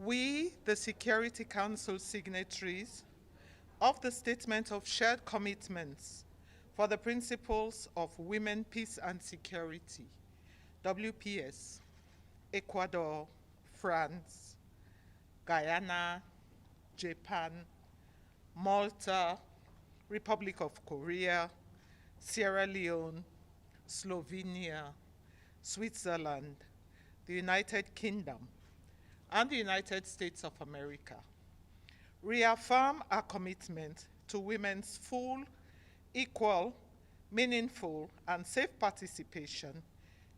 We, the Security Council signatories of the Statement of Shared Commitments for the Principles of Women, Peace and Security, WPS, Ecuador, France, Guyana, Japan, Malta, Republic of Korea, Sierra Leone, Slovenia, Switzerland, the United Kingdom, and the United States of America reaffirm our commitment to women's full, equal, meaningful, and safe participation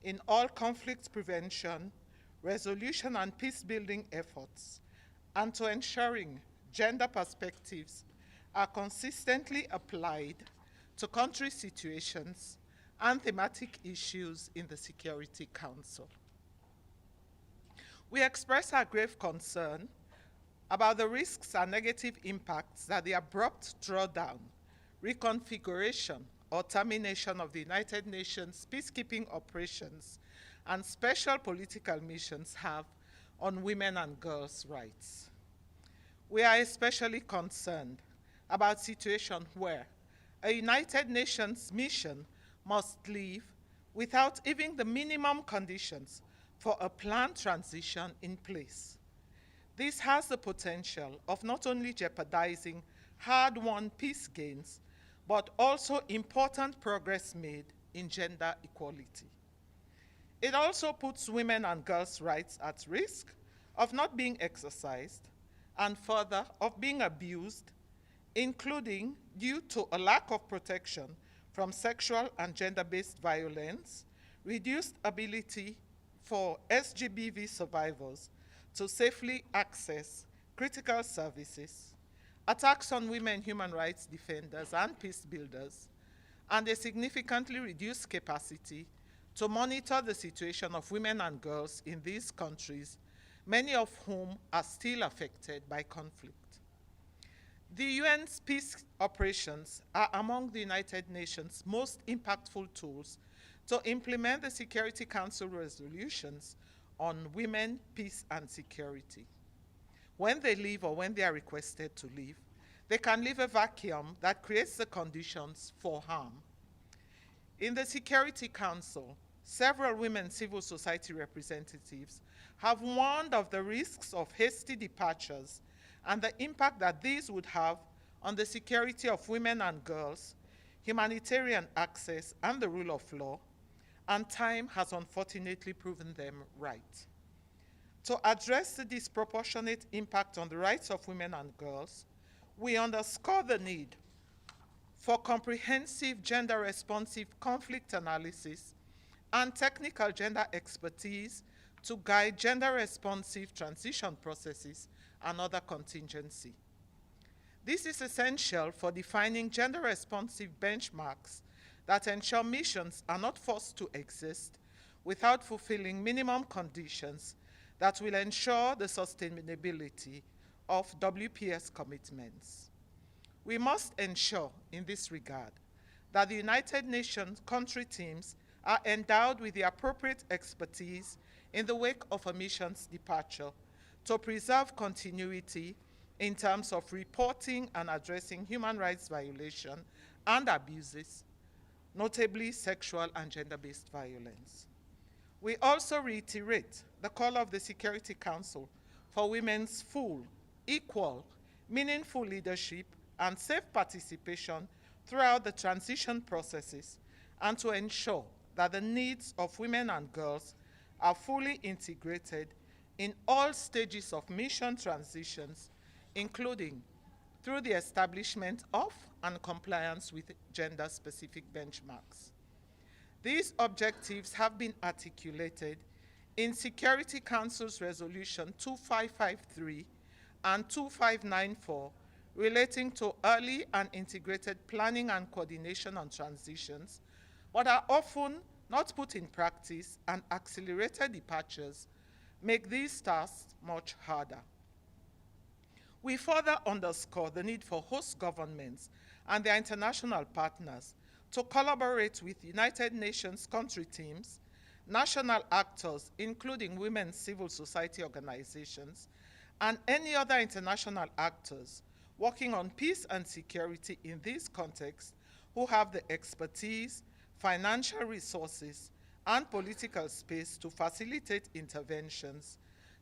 in all conflict prevention, resolution, and peace-building efforts, and to ensuring gender perspectives are consistently applied to country situations and thematic issues in the Security Council. We express our grave concern about the risks and negative impacts that the abrupt drawdown, reconfiguration, or termination of the United Nations peacekeeping operations and special political missions have on women and girls' rights. We are especially concerned about situations where a United Nations mission must leave without even the minimum conditions for a planned transition in place. This has the potential of not only jeopardizing hard-won peace gains, but also important progress made in gender equality. It also puts women and girls' rights at risk of not being exercised and further of being abused, including due to a lack of protection from sexual and gender-based violence, reduced ability for SGBV survivors to safely access critical services, attacks on women human rights defenders and peace builders, and a significantly reduced capacity to monitor the situation of women and girls in these countries, many of whom are still affected by conflict. The UN's peace operations are among the United Nations' most impactful tools to implement the Security Council resolutions on women, peace, and security. When they leave or when they are requested to leave, they can leave a vacuum that creates the conditions for harm. In the Security Council, several women civil society representatives have warned of the risks of hasty departures and the impact that these would have on the security of women and girls, humanitarian access, and the rule of law, and time has unfortunately proven them right. To address the disproportionate impact on the rights of women and girls, we underscore the need for comprehensive gender-responsive conflict analysis and technical gender expertise to guide gender-responsive transition processes and other contingency. This is essential for defining gender-responsive benchmarks that ensure missions are not forced to exist without fulfilling minimum conditions that will ensure the sustainability of WPS commitments. We must ensure in this regard that the United Nations country teams are endowed with the appropriate expertise in the wake of a mission's departure to preserve continuity in terms of reporting and addressing human rights violations and abuses, notably sexual and gender-based violence. We also reiterate the call of the Security Council for women's full, equal, meaningful leadership and safe participation throughout the transition processes, and to ensure that the needs of women and girls are fully integrated in all stages of mission transitions, including through the establishment of and compliance with gender-specific benchmarks. These objectives have been articulated in Security Council's Resolution 2553 and 2594 relating to early and integrated planning and coordination on transitions, but are often not put in practice, and accelerated departures make these tasks much harder. We further underscore the need for host governments and their international partners to collaborate with United Nations country teams, national actors, including women's civil society organizations, and any other international actors working on peace and security in this context who have the expertise, financial resources, and political space to facilitate interventions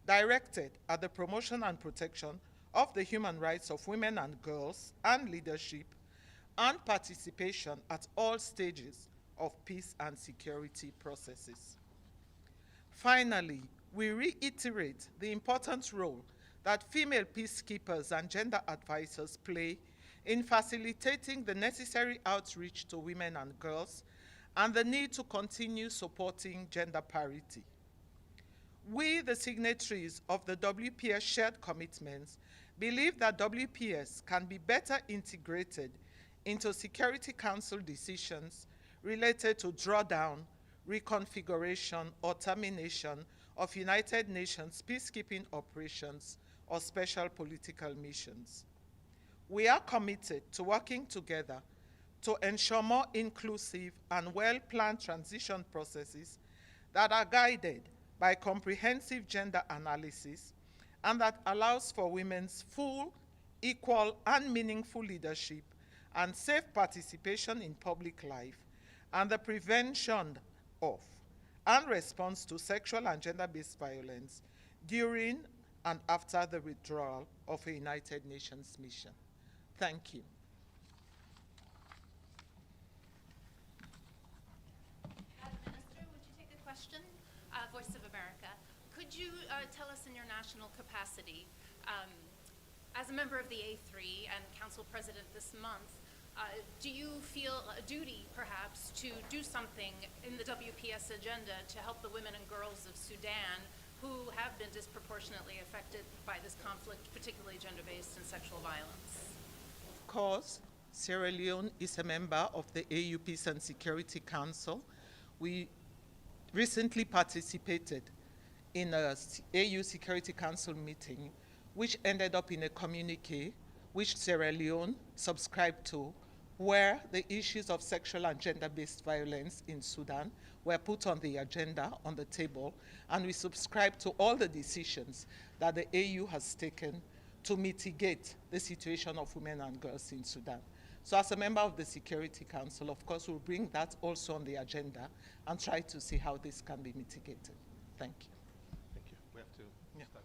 directed at the promotion and protection of the human rights of women and girls and leadership and participation at all stages of peace and security processes. Finally, we reiterate the important role that female peacekeepers and gender advisors play in facilitating the necessary outreach to women and girls and the need to continue supporting gender parity. We, the signatories of the WPS shared commitments, believe that WPS can be better integrated into Security Council decisions related to drawdown, reconfiguration, or termination of United Nations peacekeeping operations or special political missions. We are committed to working together to ensure more inclusive and well-planned transition processes that are guided by comprehensive gender analysis and that allows for women's full, equal, and meaningful leadership and safe participation in public life, and the prevention of and response to sexual and gender-based violence during and after the withdrawal of a United Nations mission. Thank you. Madam Minister, would you take a question? Voice of America. Could you tell us in your national capacity, as a member of the A3 and Council President this month, do you feel a duty, perhaps, to do something in the WPS agenda to help the women and girls of Sudan who have been disproportionately affected by this conflict, particularly gender-based and sexual violence? Of course, Sierra Leone is a member of the AU Peace and Security Council. We recently participated in a AU Security Council meeting, which ended up in a communique which Sierra Leone subscribed to, where the issues of sexual and gender-based violence in Sudan were put on the agenda, on the table, and we subscribe to all the decisions that the AU has taken to mitigate the situation of women and girls in Sudan. So as a member of the Security Council, of course, we'll bring that also on the agenda and try to see how this can be mitigated. Thank you. Thank you. We have to start.